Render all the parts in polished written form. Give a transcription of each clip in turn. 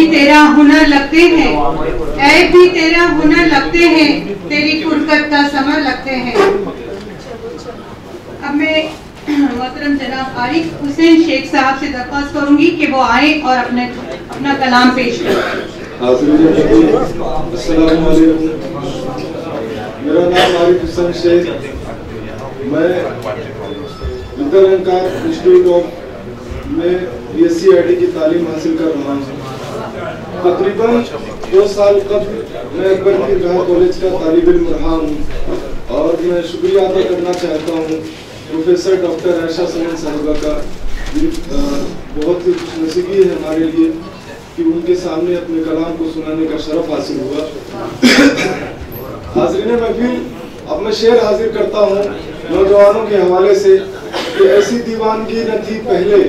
तेरा हुनर लगते हैं, ऐब भी तेरा हुनर लगते हैं, तेरी कुरकत का समर लगते हैं। अब मैं मोहतरम जनाब आरिफ हुसैन शेख साहब से दरख्वास्त करूंगी कि वो आए और अपना कलाम पेश करें। मेरा नाम आरिफ हुसैन शेख, मैं इंस्टीट्यूट में BSc की तालीम हासिल कर रहा हूँ। तकरीबन 2 साल कबल मैं अकबर मीरगाह कॉलेज का तालिब इल्म रहा हूँ और मैं शुक्रिया अदा करना चाहता हूँ प्रोफेसर डॉक्टर आयशा सलीम साहिबा का। बहुत ही खुशनसीबी है हमारे लिए कि उनके सामने अपने कलाम को सुनाने का शरफ हासिल हुआ। हाज़रीन महफिल, अब मैं शेर हाजिर करता हूँ नौजवानों के हवाले से कि ऐसी दीवानगी न थी पहले,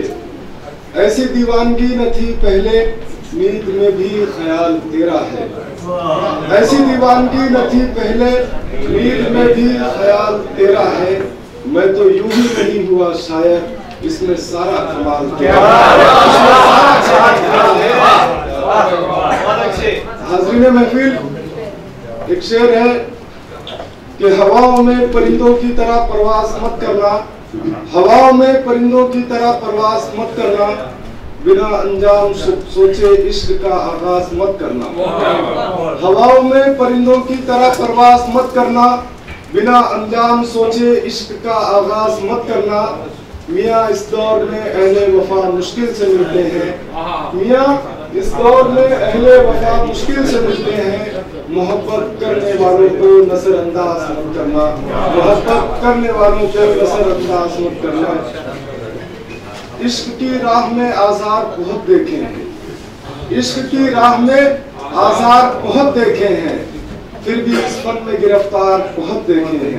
ऐसी दीवानगी न थी पहले, नींद में भी ख्याल तेरा है। ऐसी दीवानगी न थी पहले, नींद में भी ख्याल तेरा है। मैं तो यूं ही नहीं हुआ शायर, इसमें सारा कमाल तेरा है। हाज़रीन महफिल, एक शेर है कि हवाओं में परिंदों की तरह परवास मत करना, हवाओं में परिंदों की तरह परवास मत करना, बिना अंजाम सोचे इश्क का आगाज मत करना। हवाओं में परिंदों की तरह परवास मत करना, बिना अंजाम सोचे इश्क का आगाज मत करना। मियाँ इस दौर में अहले वफा मुश्किल से मिलते हैं, मियाँ इस दौर में अहले वफा मुश्किल से मिलते हैं। मोहब्बत करने वालों को नजरअंदाज मत करना, मोहब्बत करने वालों को नजरअंदाज मत करना। इश्क की राह में आज़ार बहुत देखे हैं, इश्क की राह में आज़ार बहुत देखे हैं, फिर भी इस फन में गिरफ्तार बहुत देखे हैं।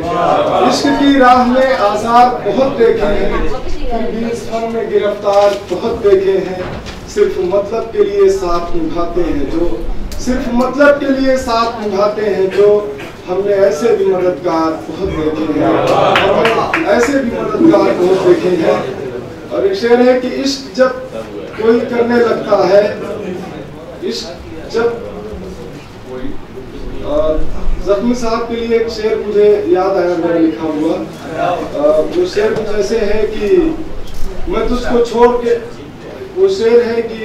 इश्क की राह में आज़ार बहुत देखे हैं, फिर भी इस फन में गिरफ्तार बहुत देखे हैं। सिर्फ मतलब के लिए साथ निभाते हैं जो, सिर्फ मतलब के लिए साथ निभाते हैं जो, हमने ऐसे भी मददगार बहुत देखे हैं, ऐसे भी मददगार बहुत देखे हैं। और एक शेर है कि इश्क जब कोई करने लगता है, इश्क जब जख्मी साहब के लिए एक शेर मुझे याद आया, मेरा लिखा हुआ। वो शेर कुछ ऐसे है कि मैं तुझको छोड़ के, वो शेर है कि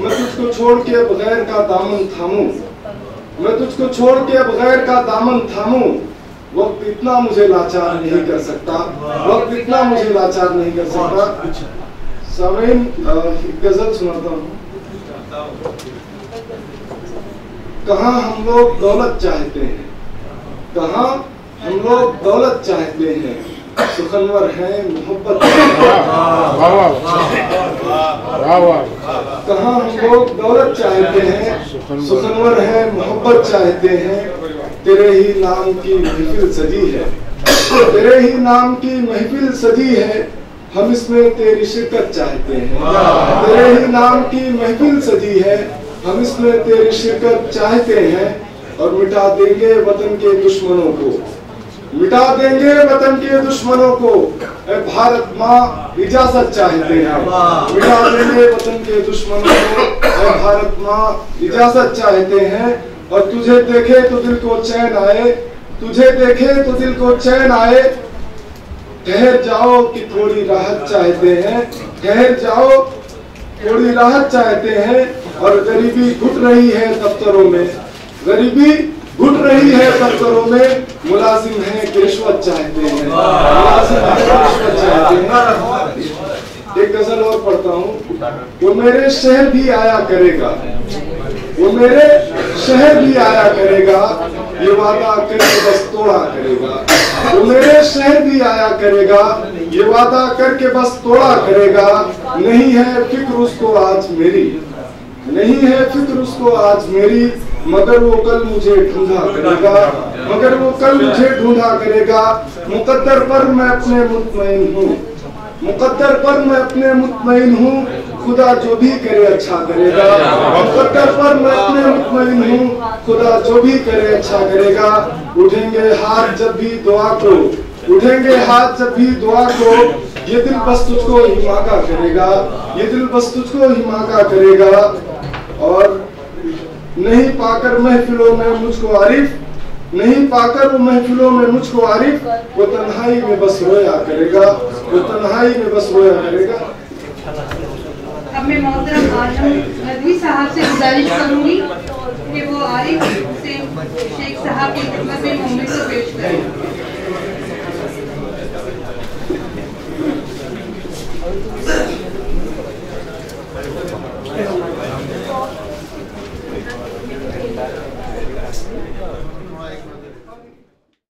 मैं तुझको छोड़ के बगैर का दामन थामूं, मैं तुझको छोड़ के बगैर का दामन थामूं। वक्त इतना मुझे लाचार नहीं कर सकता, वक्त इतना मुझे लाचार नहीं कर सकता। सामीन, गजल सुनाता हूँ। कहाँ हम लोग दौलत चाहते हैं, कहाँ हम लोग दौलत चाहते हैं, सुखनवर है मोहब्बत। कहाँ हम लोग दौलत चाहते हैं, सुखनवर है मोहब्बत चाहते हैं। तेरे ही नाम की महफिल सजी है, तेरे ही नाम की महफिल सजी है, हम इसमें तेरी शिरकत चाहते हैं। तेरे ही नाम की महफिल सजी है, हम इसमें तेरी शिरकत चाहते हैं। और मिटा देंगे वतन के दुश्मनों को, मिटा देंगे वतन के दुश्मनों को, भारत माँ इजाजत चाहते हैं। मिटा देंगे वतन के दुश्मनों को, भारत माँ इजाजत चाहते हैं। और तुझे देखे तो दिल को चैन आए, तुझे देखे तो दिल को चैन आए। ठहर जाओ कि थोड़ी राहत चाहते हैं, ठहर जाओ थोड़ी राहत चाहते हैं। और गरीबी घुट रही है दफ्तरों में, गरीबी घुट रही है दफ्तरों में, मुलाजिम है कि रिश्वत चाहते हैं, मुलाजिम है कि रिश्वत चाहते हैं। एक गजल और पढ़ता हूँ। वो मेरे शहर भी आया करेगा, वो मेरे शहर भी आया करेगा, ये वादा करके बस तोड़ा करेगा। वो मेरे शहर भी आया करेगा, ये वादा करके बस तोड़ा करेगा। नहीं है फिक्र उसको आज मेरी, नहीं है फिक्र उसको आज मेरी, मगर वो कल मुझे ढूंढा करेगा, मगर वो कल मुझे ढूंढा करेगा। मुकद्दर पर मैं अपने मुतमईन हूँ, मुकद्दर पर मैं अपने मुतमईन हूँ, खुदा जो भी करे अच्छा करेगा। मुकद्दर पर मैं अपने मुतमईन हूँ, खुदा जो भी करे अच्छा करेगा। उठेंगे हाथ जब भी दुआ को, उठेंगे हाथ जब भी दुआ को, ये दिल बस तुझको ही मांगा करेगा, ये दिल बस तुझको ही मांगा करेगा। और नहीं पाकर महफिलों में मुझको आरिफ, नहीं पाकर वो महफिलों में मुझको आरिफ, वो तन्हाई में बस रोया करेगा, वो तन्हाई में बस रोया करेगा। अब मैं मोहतरम आजम नदवी साहब से गुजारिश करूंगी कि वो आरिफ से शेख साहब की खिदमत में मोहम्मद को पेश करें।